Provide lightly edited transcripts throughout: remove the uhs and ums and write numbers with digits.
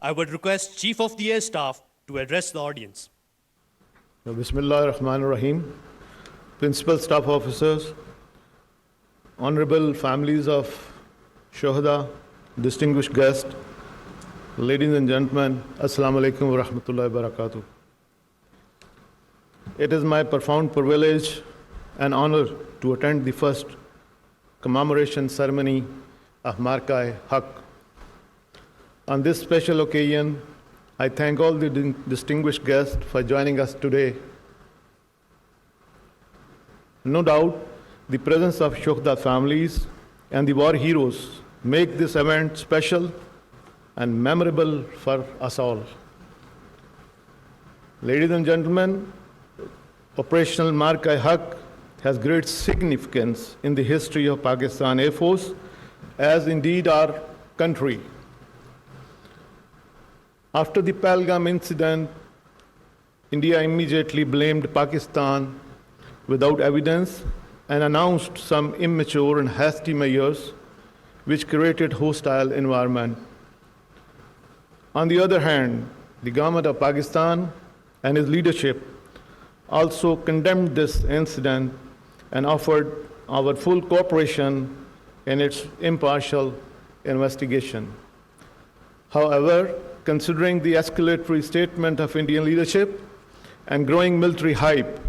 I would request Chief of the Air Staff to address the audience. Bismillah ar-Rahman ar-Rahim. Principal Staff Officers, Honorable families of Shohada, distinguished guests, ladies and gentlemen, Assalamu alaikum wa rahmatullahi wa barakatuh. It is my profound privilege and honor to attend the first commemoration ceremony of Marka-e-Haq. On this special occasion, I thank all the distinguished guests for joining us today. No doubt, the presence of Shohada families and the war heroes make this event special and memorable for us all. Ladies and gentlemen, Operational Marka-e-Haq has great significance in the history of Pakistan Air Force, as indeed our country. After the Pahalgam incident, India immediately blamed Pakistan without evidence and announced some immature and hasty measures which created hostile environment. On the other hand, the government of Pakistan and its leadership also condemned this incident and offered our full cooperation in its impartial investigation. However, considering the escalatory statement of Indian leadership and growing military hype,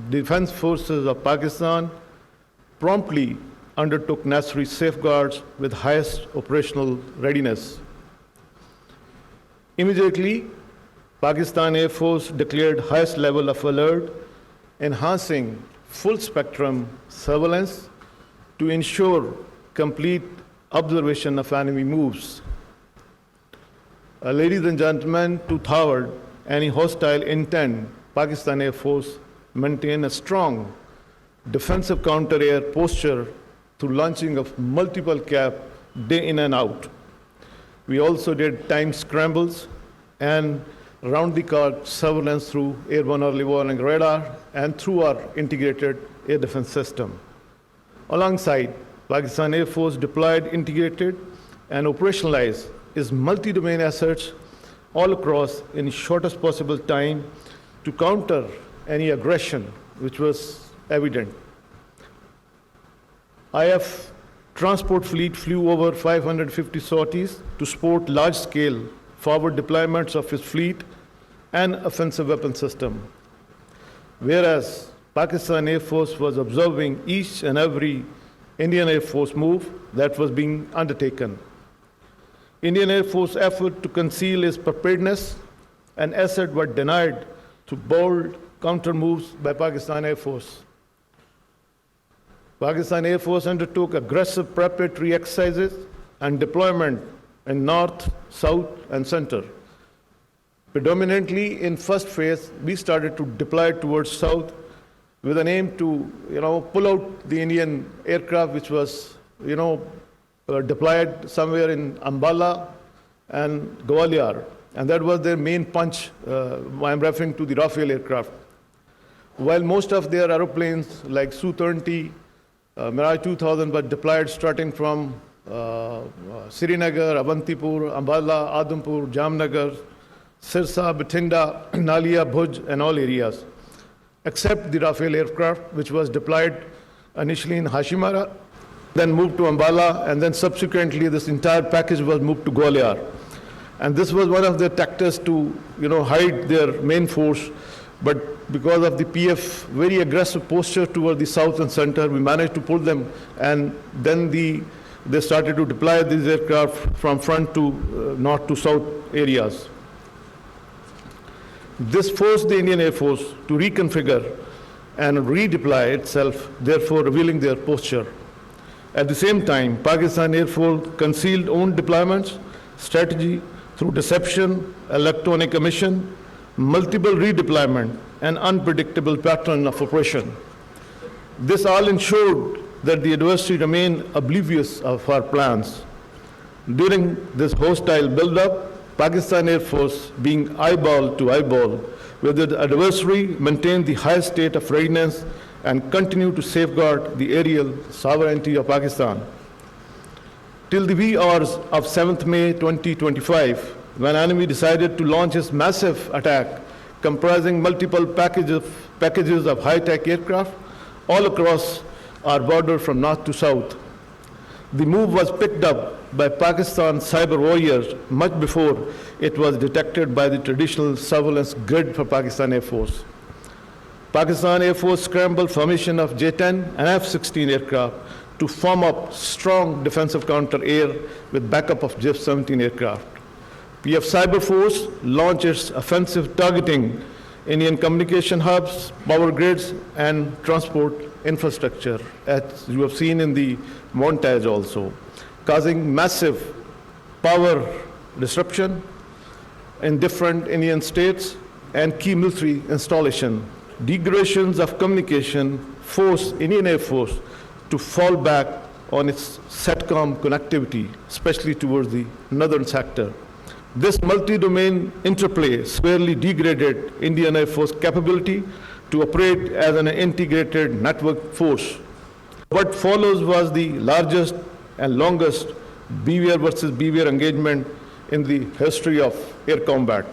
defense forces of Pakistan promptly undertook necessary safeguards with highest operational readiness. Immediately, Pakistan Air Force declared highest level of alert, enhancing full spectrum surveillance to ensure complete observation of enemy moves. Ladies and gentlemen, to thwart any hostile intent, Pakistan Air Force maintained a strong defensive counter-air posture through launching of multiple CAF day in and out. We also did time scrambles and round-the-clock surveillance through airborne early warning radar and through our integrated air defense system. Alongside, Pakistan Air Force deployed, integrated, and operationalized its multi-domain assets all across in the shortest possible time to counter any aggression which was evident. IF transport fleet flew over 550 sorties to support large-scale forward deployments of its fleet and offensive weapon system, whereas Pakistan Air Force was observing each and every Indian Air Force move that was being undertaken. Indian Air Force effort to conceal its preparedness and assets were denied through bold counter moves by Pakistan Air Force. Pakistan Air Force undertook aggressive preparatory exercises and deployment in north, south, and center. Predominantly in first phase, we started to deploy towards south with an aim to, pull out the Indian aircraft which was, deployed somewhere in Ambala and Gwalior, and that was their main punch. I'm referring to the Rafale aircraft. While most of their aeroplanes like Su-30, Mirage 2000 were deployed starting from Srinagar, Avantipur, Ambala, Adampur, Jamnagar, Sirsa, Bathinda, Nalia, Bhuj, and all areas, except the Rafale aircraft, which was deployed initially in Hashimara, then moved to Ambala, and then subsequently this entire package was moved to Gwalior. And this was one of their tactics to, hide their main force. But because of the PF very aggressive posture toward the south and center, we managed to pull them, and then they started to deploy these aircraft from front to north to south areas. This forced the Indian Air Force to reconfigure and redeploy itself, therefore revealing their posture. At the same time, Pakistan Air Force concealed own deployments, strategy through deception, electronic emission, multiple redeployment, and unpredictable pattern of operation. This all ensured that the adversary remained oblivious of our plans. During this hostile buildup, Pakistan Air Force, being eyeball to eyeball with the adversary, maintained the highest state of readiness and continued to safeguard the aerial sovereignty of Pakistan. Till the wee hours of 7th May 2025, when enemy decided to launch his massive attack comprising multiple packages of high-tech aircraft all across our border from north to south. The move was picked up by Pakistan's cyber warriors much before it was detected by the traditional surveillance grid for Pakistan Air Force. Pakistan Air Force scrambled formation of J-10 and F-16 aircraft to form up strong defensive counter-air with backup of J-17 aircraft. PF Cyber Force launched its offensive targeting Indian communication hubs, power grids, and transport infrastructure, as you have seen in the montage also, causing massive power disruption in different Indian states and key military installation. Degradations of communication forced Indian Air Force to fall back on its SATCOM connectivity, especially towards the northern sector. This multi-domain interplay severely degraded Indian Air Force capability to operate as an integrated network force. What follows was the largest and longest BVR versus BVR engagement in the history of air combat.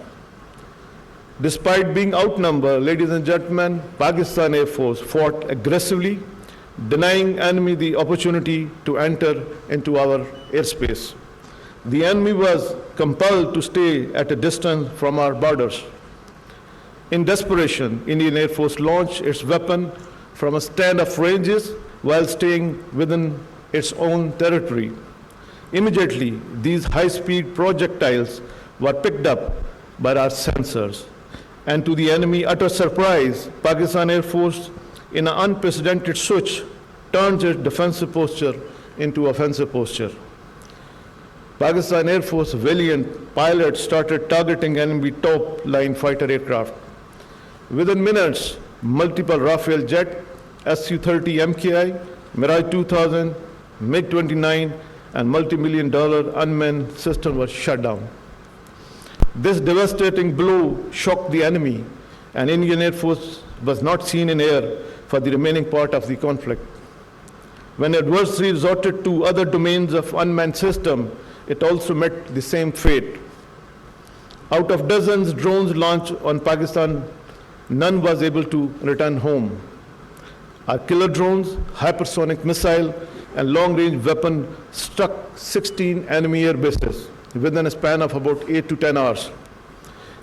Despite being outnumbered, ladies and gentlemen, Pakistan Air Force fought aggressively, denying enemy the opportunity to enter into our airspace. The enemy was compelled to stay at a distance from our borders. In desperation, Indian Air Force launched its weapon from a stand of ranges while staying within its own territory. Immediately, these high-speed projectiles were picked up by our sensors. And to the enemy utter surprise, Pakistan Air Force, in an unprecedented switch, turns its defensive posture into offensive posture. Pakistan Air Force valiant pilots started targeting enemy top-line fighter aircraft. Within minutes, multiple Rafale jet, Su-30 MKI, Mirage 2000, MiG-29, and multi-million-dollar unmanned system were shut down. This devastating blow shocked the enemy, and Indian Air Force was not seen in air for the remaining part of the conflict. When adversary resorted to other domains of unmanned system, it also met the same fate. Out of dozens drones launched on Pakistan, none was able to return home. Our killer drones, hypersonic missile, and long-range weapon struck 16 enemy air bases within a span of about 8 to 10 hours.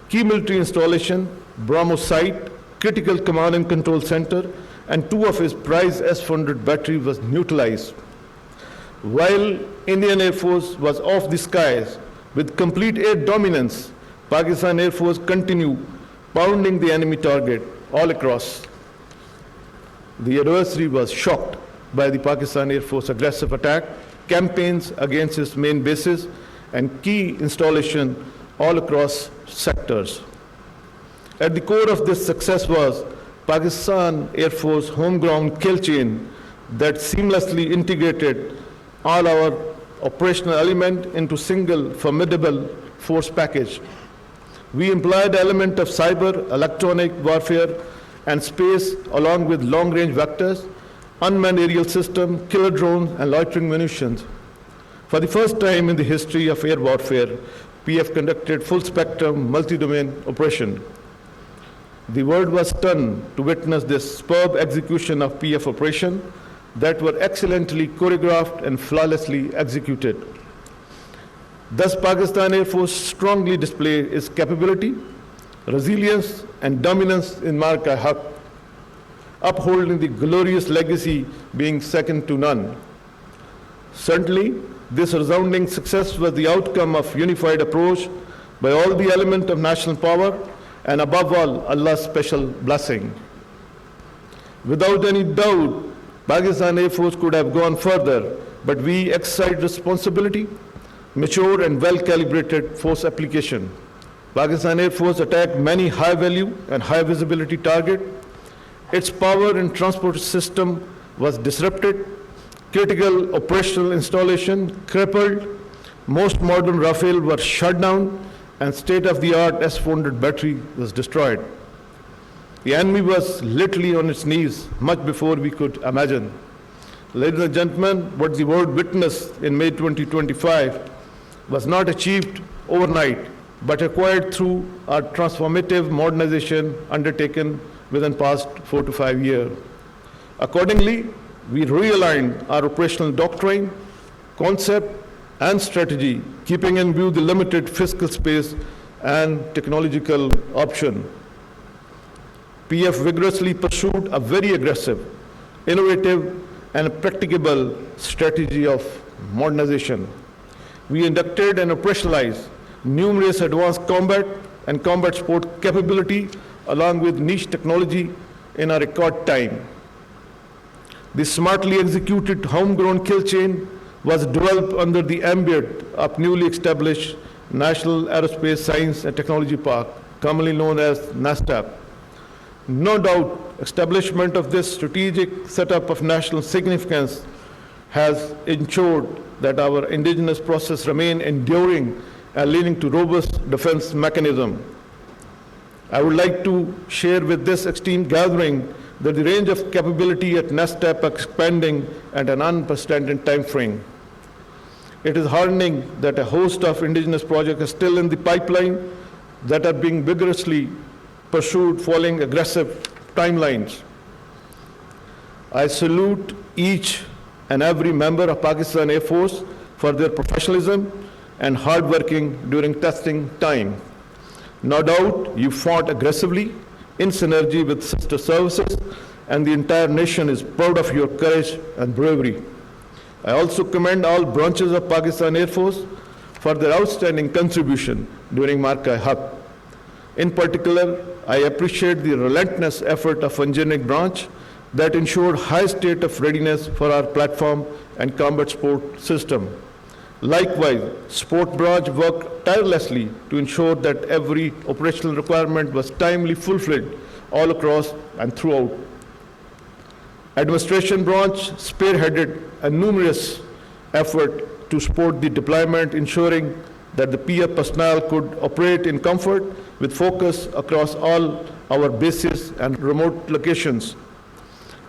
Key military installation, BrahMos site, critical command and control center, and 2 of his prize S-400 battery was neutralized. While Indian Air Force was off the skies with complete air dominance, Pakistan Air Force continued pounding the enemy target all across. The adversary was shocked by the Pakistan Air Force aggressive attack, campaigns against its main bases, and key installation all across sectors. At the core of this success was Pakistan Air Force homegrown kill chain that seamlessly integrated all our operational element into single formidable force package. We employed the element of cyber, electronic warfare, and space along with long-range vectors, unmanned aerial system, killer drones, and loitering munitions. For the first time in the history of air warfare, PF conducted full-spectrum, multi-domain operation. The world was stunned to witness this superb execution of PF operation that were excellently choreographed and flawlessly executed. Thus, Pakistan Air Force strongly displayed its capability, resilience, and dominance in Marka-e-Haq, upholding the glorious legacy being second to none. Certainly, this resounding success was the outcome of unified approach by all the elements of national power and above all, Allah's special blessing. Without any doubt, Pakistan Air Force could have gone further, but we exercised responsibility, mature and well-calibrated force application. Pakistan Air Force attacked many high-value and high-visibility targets. Its power and transport system was disrupted, critical operational installation crippled, most modern Rafale were shut down, and state-of-the-art S-400 battery was destroyed. The enemy was literally on its knees much before we could imagine. Ladies and gentlemen, what the world witnessed in May 2025 was not achieved overnight. but acquired through our transformative modernization undertaken within past 4 to 5 years. Accordingly, we realigned our operational doctrine, concept, and strategy, keeping in view the limited fiscal space and technological option. PF vigorously pursued a very aggressive, innovative, and practicable strategy of modernization. We inducted and operationalized numerous advanced combat and combat sport capability along with niche technology in a record time. The smartly executed homegrown kill chain was developed under the ambit of newly established National Aerospace Science and Technology Park, commonly known as NASTAP. No doubt, establishment of this strategic setup of national significance has ensured that our indigenous process remain enduring and leading to robust defense mechanism. I would like to share with this esteemed gathering that the range of capability at NASTAP expanding at an unprecedented time frame. It is heartening that a host of indigenous projects are still in the pipeline that are being vigorously pursued following aggressive timelines. I salute each and every member of Pakistan Air Force for their professionalism and hard working during testing time. No doubt you fought aggressively in synergy with sister services, and the entire nation is proud of your courage and bravery. I also commend all branches of Pakistan Air Force for their outstanding contribution during Marka-e-Haq. In particular, I appreciate the relentless effort of engineering branch that ensured high state of readiness for our platform and combat sport system. Likewise, sport branch worked tirelessly to ensure that every operational requirement was timely fulfilled all across and throughout. Administration branch spearheaded a numerous effort to support the deployment, ensuring that the PF personnel could operate in comfort with focus across all our bases and remote locations.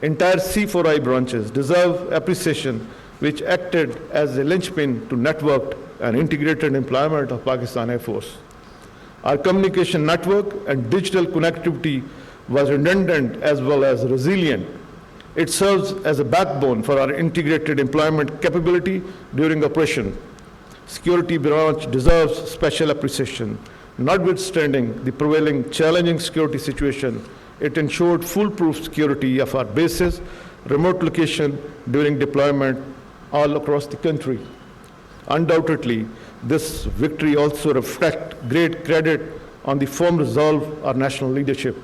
Entire C4I branches deserve appreciation, which acted as a linchpin to networked and integrated employment of Pakistan Air Force. Our communication network and digital connectivity was redundant as well as resilient. It serves as a backbone for our integrated employment capability during operation. Security branch deserves special appreciation. Notwithstanding the prevailing challenging security situation, it ensured foolproof security of our bases, remote location during deployment all across the country. Undoubtedly, this victory also reflects great credit on the firm resolve of our national leadership.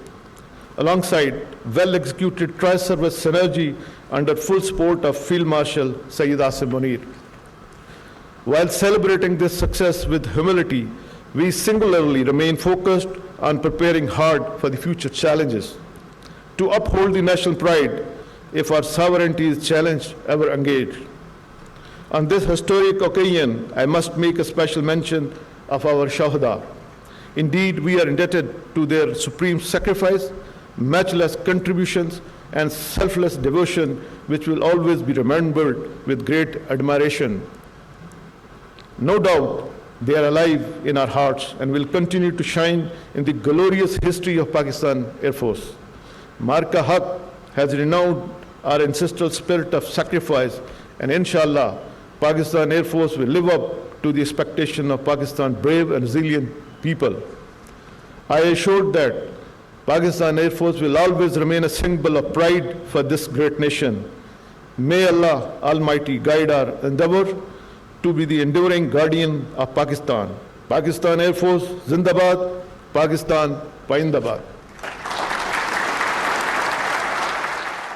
Alongside well-executed tri-service synergy under full support of Field Marshal Sayyid Asim Munir. While celebrating this success with humility, we singularly remain focused on preparing hard for the future challenges. To uphold the national pride, if our sovereignty is challenged, ever engaged. On this historic occasion, I must make a special mention of our Shahada. Indeed, we are indebted to their supreme sacrifice, matchless contributions, and selfless devotion, which will always be remembered with great admiration. No doubt, they are alive in our hearts and will continue to shine in the glorious history of Pakistan Air Force. Marka-e-Haq has renowned our ancestral spirit of sacrifice, and inshallah, Pakistan Air Force will live up to the expectation of Pakistan's brave and resilient people. I assure that Pakistan Air Force will always remain a symbol of pride for this great nation. May Allah Almighty guide our endeavor to be the enduring guardian of Pakistan. Pakistan Air Force, Zindabad, Pakistan, Paindabad.